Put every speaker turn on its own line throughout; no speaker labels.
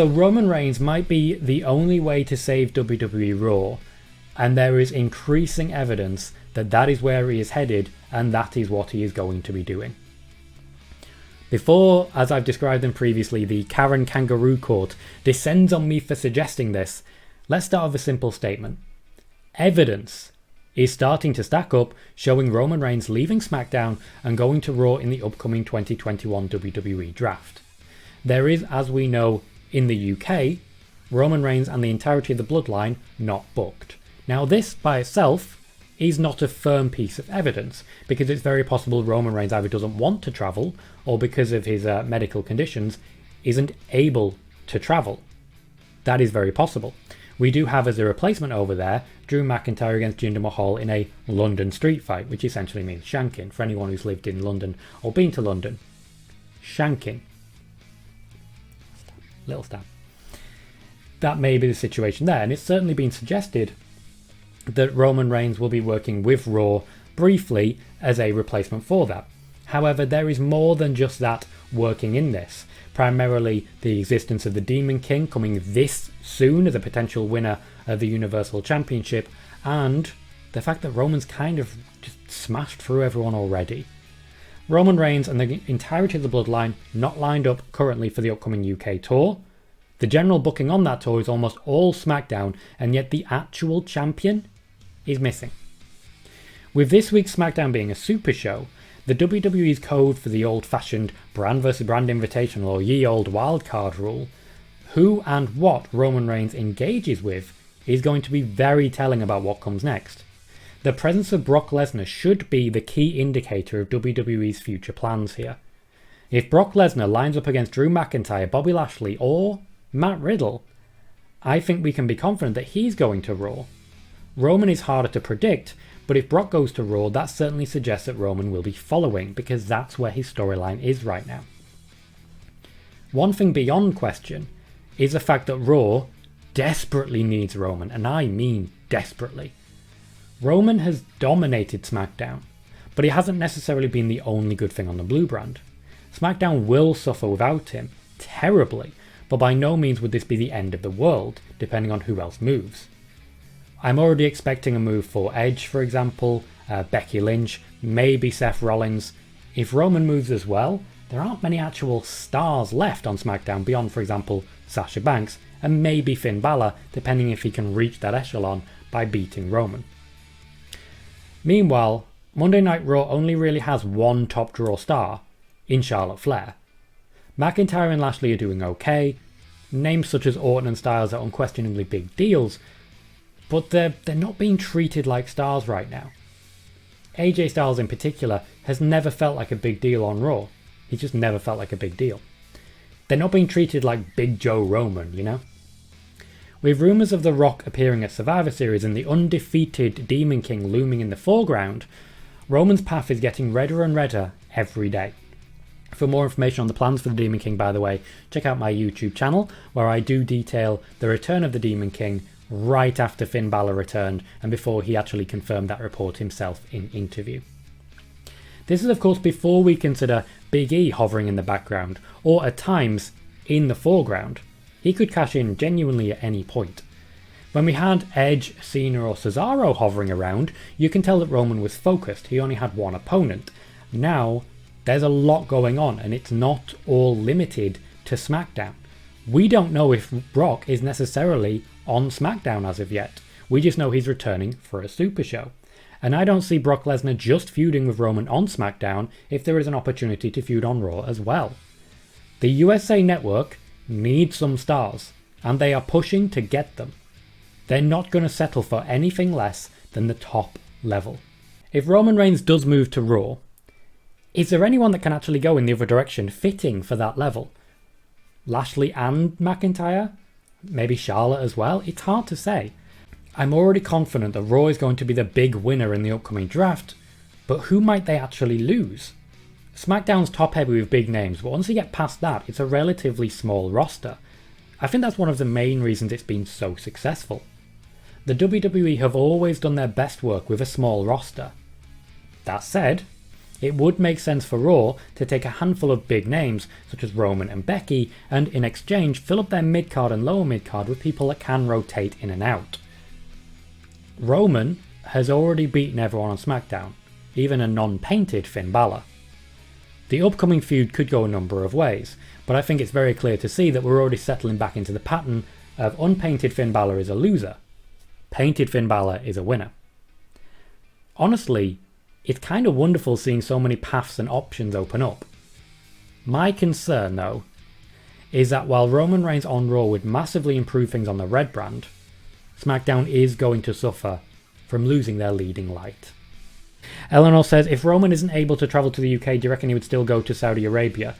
So Roman Reigns might be the only way to save WWE Raw, and there is increasing evidence that that is where he is headed and that is what he is going to be doing. Before, as I've described them previously, the Karen Kangaroo Court descends on me for suggesting this, let's start with a simple statement. Evidence is starting to stack up showing Roman Reigns leaving SmackDown and going to Raw in the upcoming 2021 WWE Draft. There is, as we know, in the UK, Roman Reigns and the entirety of the bloodline not booked. Now this by itself is not a firm piece of evidence, because it's very possible Roman Reigns either doesn't want to travel, or because of his medical conditions, isn't able to travel. That is very possible. We do have as a replacement over there, Drew McIntyre against Jinder Mahal in a London street fight, which essentially means shanking, for anyone who's lived in London or been to London. Shanking. Little stab. That may be the situation there, and it's certainly been suggested that Roman Reigns will be working with Raw briefly as a replacement for that. However, there is more than just that working in this. Primarily the existence of the Demon King coming this soon as a potential winner of the Universal Championship, and the fact that Roman's kind of just smashed through everyone already. Roman Reigns and the entirety of the bloodline not lined up currently for the upcoming UK tour. The general booking on that tour is almost all SmackDown, and yet the actual champion is missing. With this week's SmackDown being a super show, the WWE's code for the old-fashioned brand versus brand invitational or ye old wildcard rule, who and what Roman Reigns engages with is going to be very telling about what comes next. The presence of Brock Lesnar should be the key indicator of WWE's future plans here. If Brock Lesnar lines up against Drew McIntyre, Bobby Lashley or Matt Riddle, I think we can be confident that he's going to Raw. Roman is harder to predict, but if Brock goes to Raw, that certainly suggests that Roman will be following, because that's where his storyline is right now. One thing beyond question is the fact that Raw desperately needs Roman, and I mean desperately. Roman has dominated SmackDown, but he hasn't necessarily been the only good thing on the blue brand. SmackDown will suffer without him, terribly, but by no means would this be the end of the world, depending on who else moves. I'm already expecting a move for Edge, for example, Becky Lynch, maybe Seth Rollins. If Roman moves as well, there aren't many actual stars left on SmackDown beyond, for example, Sasha Banks, and maybe Finn Balor, depending if he can reach that echelon by beating Roman. Meanwhile, Monday Night Raw only really has one top draw star, in Charlotte Flair. McIntyre and Lashley are doing okay, names such as Orton and Styles are unquestionably big deals, but they're not being treated like stars right now. AJ Styles in particular has never felt like a big deal on Raw. He's just never felt like a big deal. They're not being treated like Big Joe Roman, you know? With rumours of The Rock appearing at Survivor Series and the undefeated Demon King looming in the foreground, Roman's path is getting redder and redder every day. For more information on the plans for the Demon King, by the way, check out my YouTube channel, where I do detail the return of the Demon King right after Finn Balor returned and before he actually confirmed that report himself in interview. This is of course before we consider Big E hovering in the background, or at times in the foreground. He could cash in genuinely at any point. When we had Edge, Cena or Cesaro hovering around, you can tell that Roman was focused, he only had one opponent. Now, there's a lot going on and it's not all limited to SmackDown. We don't know if Brock is necessarily on SmackDown as of yet. We just know he's returning for a Super Show. And I don't see Brock Lesnar just feuding with Roman on SmackDown if there is an opportunity to feud on Raw as well. The USA Network need some stars, and they are pushing to get them. They're not going to settle for anything less than the top level. If Roman Reigns does move to Raw, is there anyone that can actually go in the other direction fitting for that level? Lashley and McIntyre? Maybe Charlotte as well? It's hard to say. I'm already confident that Raw is going to be the big winner in the upcoming draft, but who might they actually lose? SmackDown's top heavy with big names, but once you get past that, it's a relatively small roster. I think that's one of the main reasons it's been so successful. The WWE have always done their best work with a small roster. That said, It would make sense for Raw to take a handful of big names, such as Roman and Becky, and in exchange fill up their mid-card and lower mid-card with people that can rotate in and out. Roman has already beaten everyone on SmackDown, even a non-painted Finn Balor. The upcoming feud could go a number of ways, but I think it's very clear to see that we're already settling back into the pattern of unpainted Finn Balor is a loser, painted Finn Balor is a winner. Honestly, it's kind of wonderful seeing so many paths and options open up. My concern, though, is that while Roman Reigns on Raw would massively improve things on the Red brand, SmackDown is going to suffer from losing their leading light. Eleanor says, if Roman isn't able to travel to the UK, do you reckon he would still go to Saudi Arabia?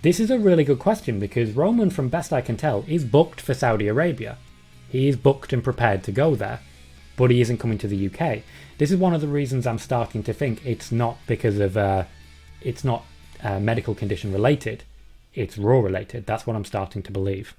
This is a really good question because Roman, from best I can tell, is booked for Saudi Arabia. He is booked and prepared to go there, but he isn't coming to the UK. This is one of the reasons I'm starting to think it's not because of, it's not medical condition related, it's Raw related. That's what I'm starting to believe.